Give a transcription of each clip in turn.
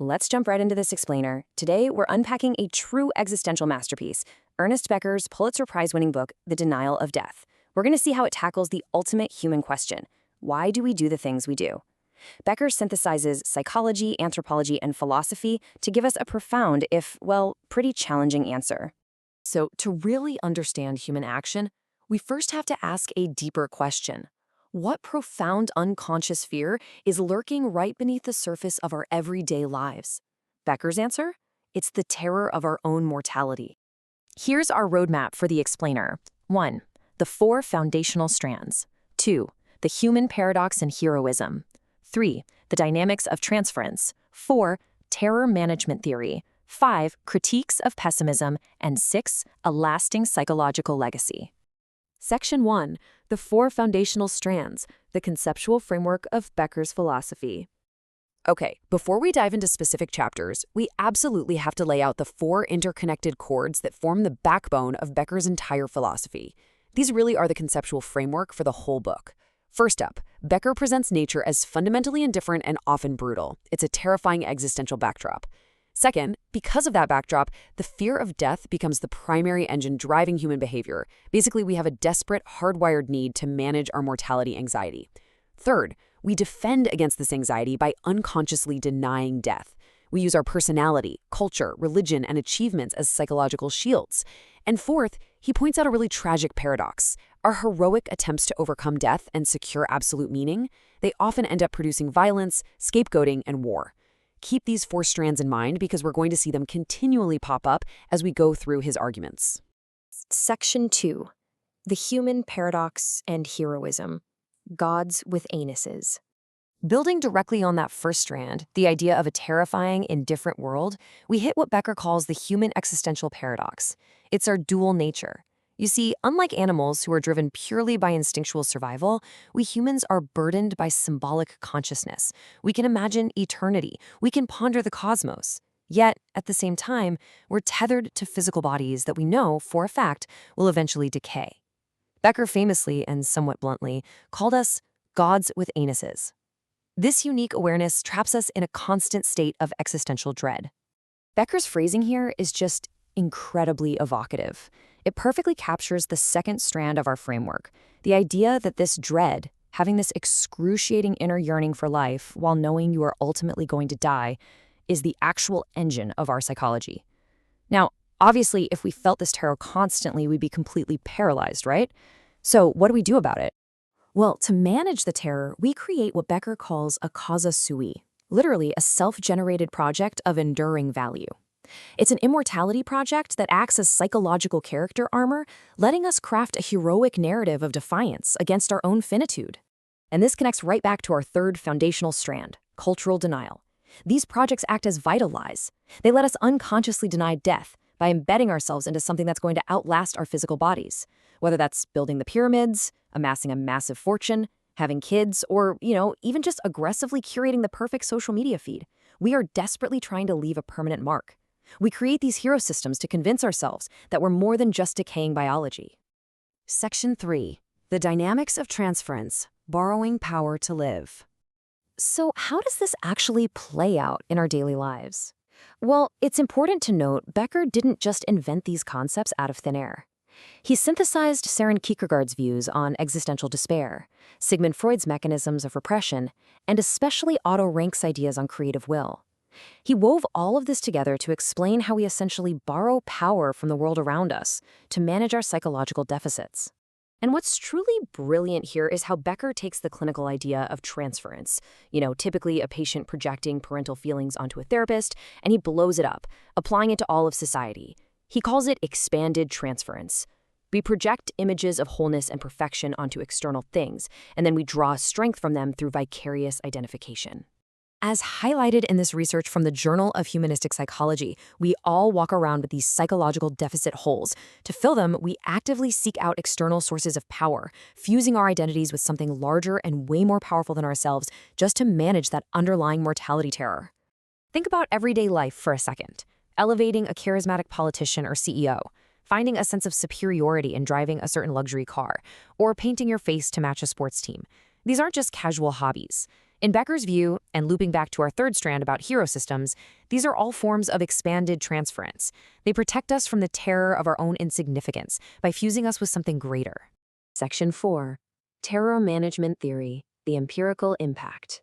Let's jump right into this explainer. Today, we're unpacking a true existential masterpiece, Ernest Becker's Pulitzer Prize-winning book, The Denial of Death. We're going to see how it tackles the ultimate human question. Why do we do the things we do? Becker synthesizes psychology, anthropology, and philosophy to give us a profound, if, well, pretty challenging answer. So, to really understand human action, we first have to ask a deeper question. What profound unconscious fear is lurking right beneath the surface of our everyday lives? Becker's answer? It's the terror of our own mortality. Here's our roadmap for the explainer. 1. The 4 foundational strands. 2. The human paradox and heroism. 3. The dynamics of transference. 4. Terror management theory. 5. Critiques of pessimism. And 6. A lasting psychological legacy. Section 1. The 4 foundational strands, the conceptual framework of Becker's philosophy. Okay, before we dive into specific chapters, we absolutely have to lay out the 4 interconnected chords that form the backbone of Becker's entire philosophy. These really are the conceptual framework for the whole book. First up, Becker presents nature as fundamentally indifferent and often brutal. It's a terrifying existential backdrop. Second, because of that backdrop, the fear of death becomes the primary engine driving human behavior. Basically, we have a desperate, hardwired need to manage our mortality anxiety. Third, we defend against this anxiety by unconsciously denying death. We use our personality, culture, religion, and achievements as psychological shields. And fourth, he points out a really tragic paradox. Our heroic attempts to overcome death and secure absolute meaning, they often end up producing violence, scapegoating, and war. Keep these 4 strands in mind because we're going to see them continually pop up as we go through his arguments. Section 2. The human paradox and heroism. Gods with anuses. Building directly on that first strand, the idea of a terrifying, indifferent world, we hit what Becker calls the human existential paradox. It's our dual nature. You see, unlike animals who are driven purely by instinctual survival, we humans are burdened by symbolic consciousness. We can imagine eternity. We can ponder the cosmos. Yet, at the same time, we're tethered to physical bodies that we know, for a fact, will eventually decay. Becker famously, and somewhat bluntly, called us gods with anuses. This unique awareness traps us in a constant state of existential dread. Becker's phrasing here is just incredibly evocative. It perfectly captures the second strand of our framework, the idea that this dread, having this excruciating inner yearning for life while knowing you are ultimately going to die, is the actual engine of our psychology. Now, obviously, if we felt this terror constantly, we'd be completely paralyzed, right? So what do we do about it? Well, to manage the terror, we create what Becker calls a causa sui, literally a self-generated project of enduring value. It's an immortality project that acts as psychological character armor, letting us craft a heroic narrative of defiance against our own finitude. And this connects right back to our third foundational strand, cultural denial. These projects act as vital lies. They let us unconsciously deny death by embedding ourselves into something that's going to outlast our physical bodies, whether that's building the pyramids, amassing a massive fortune, having kids, or, even just aggressively curating the perfect social media feed. We are desperately trying to leave a permanent mark. We create these hero systems to convince ourselves that we're more than just decaying biology. Section 3. The dynamics of transference, borrowing power to live. So how does this actually play out in our daily lives? Well, it's important to note Becker didn't just invent these concepts out of thin air. He synthesized Søren Kierkegaard's views on existential despair, Sigmund Freud's mechanisms of repression, and especially Otto Rank's ideas on creative will. He wove all of this together to explain how we essentially borrow power from the world around us to manage our psychological deficits. And what's truly brilliant here is how Becker takes the clinical idea of transference, typically a patient projecting parental feelings onto a therapist, and he blows it up, applying it to all of society. He calls it expanded transference. We project images of wholeness and perfection onto external things, and then we draw strength from them through vicarious identification. As highlighted in this research from the Journal of Humanistic Psychology, we all walk around with these psychological deficit holes. To fill them, we actively seek out external sources of power, fusing our identities with something larger and way more powerful than ourselves just to manage that underlying mortality terror. Think about everyday life for a second. Elevating a charismatic politician or CEO, finding a sense of superiority in driving a certain luxury car, or painting your face to match a sports team. These aren't just casual hobbies. In Becker's view, and looping back to our third strand about hero systems, these are all forms of expanded transference. They protect us from the terror of our own insignificance by fusing us with something greater. Section 4. Terror Management Theory, the Empirical Impact.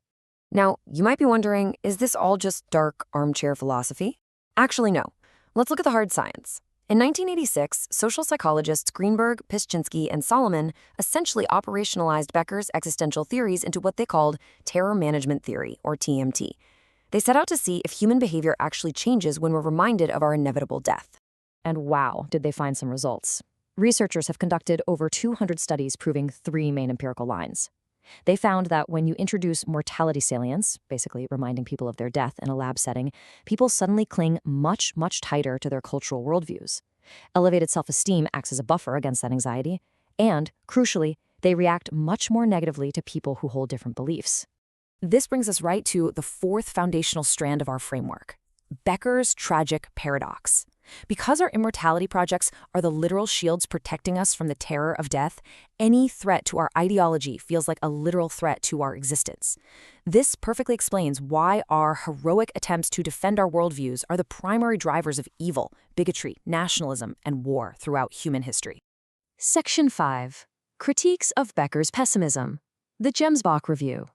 Now, you might be wondering, is this all just dark armchair philosophy? Actually, no. Let's look at the hard science. In 1986, social psychologists Greenberg, Piszczynski, and Solomon essentially operationalized Becker's existential theories into what they called terror management theory, or TMT. They set out to see if human behavior actually changes when we're reminded of our inevitable death. And wow, did they find some results. Researchers have conducted over 200 studies proving three main empirical lines. They found that when you introduce mortality salience, basically reminding people of their death in a lab setting, people suddenly cling much, much tighter to their cultural worldviews. Elevated self-esteem acts as a buffer against that anxiety, and, crucially, they react much more negatively to people who hold different beliefs. This brings us right to the fourth foundational strand of our framework, Becker's tragic paradox. Because our immortality projects are the literal shields protecting us from the terror of death, any threat to our ideology feels like a literal threat to our existence. This perfectly explains why our heroic attempts to defend our worldviews are the primary drivers of evil, bigotry, nationalism, and war throughout human history. Section 5. Critiques of Becker's Pessimism. The Gemsbach Review.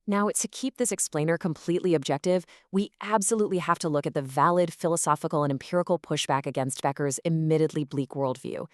Now, to keep this explainer completely objective, we absolutely have to look at the valid philosophical and empirical pushback against Becker's admittedly bleak worldview.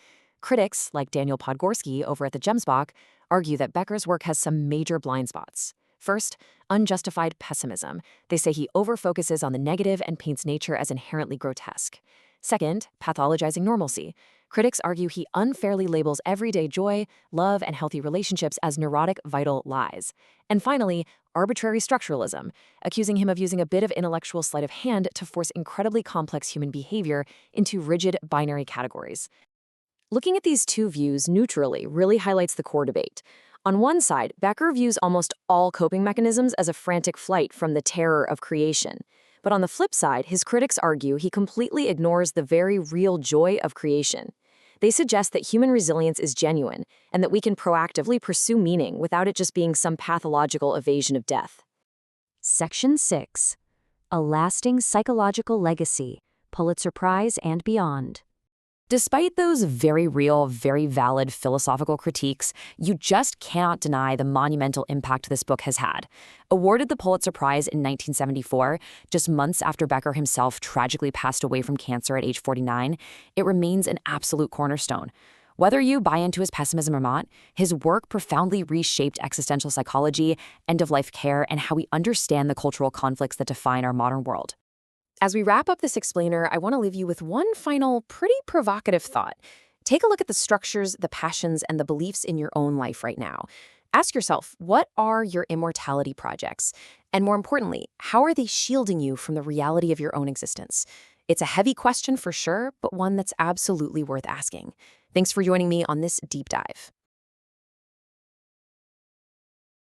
Critics, like Daniel Podgorski over at the Gemsbach, argue that Becker's work has some major blind spots. First, unjustified pessimism. They say he overfocuses on the negative and paints nature as inherently grotesque. Second, pathologizing normalcy. Critics argue he unfairly labels everyday joy, love, and healthy relationships as neurotic, vital lies. And finally, arbitrary structuralism, accusing him of using a bit of intellectual sleight of hand to force incredibly complex human behavior into rigid binary categories. Looking at these two views neutrally really highlights the core debate. On one side, Becker views almost all coping mechanisms as a frantic flight from the terror of creation. But on the flip side, his critics argue he completely ignores the very real joy of creation. They suggest that human resilience is genuine and that we can proactively pursue meaning without it just being some pathological evasion of death. Section 6. A Lasting Psychological Legacy, Pulitzer Prize and Beyond. Despite those very real, very valid philosophical critiques, you just cannot deny the monumental impact this book has had. Awarded the Pulitzer Prize in 1974, just months after Becker himself tragically passed away from cancer at age 49, it remains an absolute cornerstone. Whether you buy into his pessimism or not, his work profoundly reshaped existential psychology, end-of-life care, and how we understand the cultural conflicts that define our modern world. As we wrap up this explainer, I want to leave you with one final, pretty provocative thought. Take a look at the structures, the passions, and the beliefs in your own life right now. Ask yourself, what are your immortality projects? And more importantly, how are they shielding you from the reality of your own existence? It's a heavy question for sure, but one that's absolutely worth asking. Thanks for joining me on this deep dive.